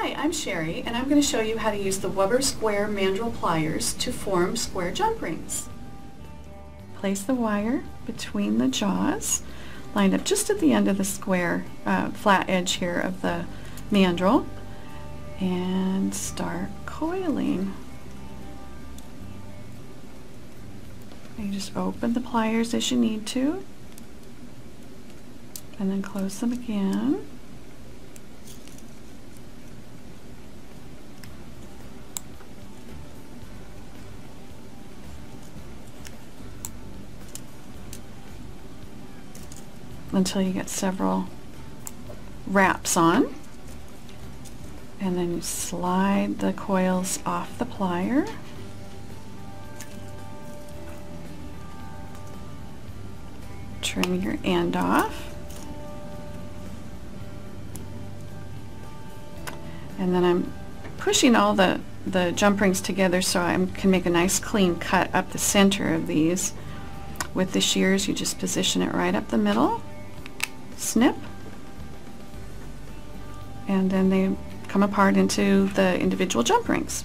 Hi, I'm Sherry, and I'm going to show you how to use the Wubbers square mandrel pliers to form square jump rings. Place the wire between the jaws, lined up just at the end of the square flat edge here of the mandrel, and start coiling. And you just open the pliers as you need to, and then close them again. Until you get several wraps on, and then you slide the coils off the plier, trim your end off, and then I'm pushing all the jump rings together so I can make a nice clean cut up the center of these. With the shears, you just position it right up the middle, snip, and then they come apart into the individual jump rings.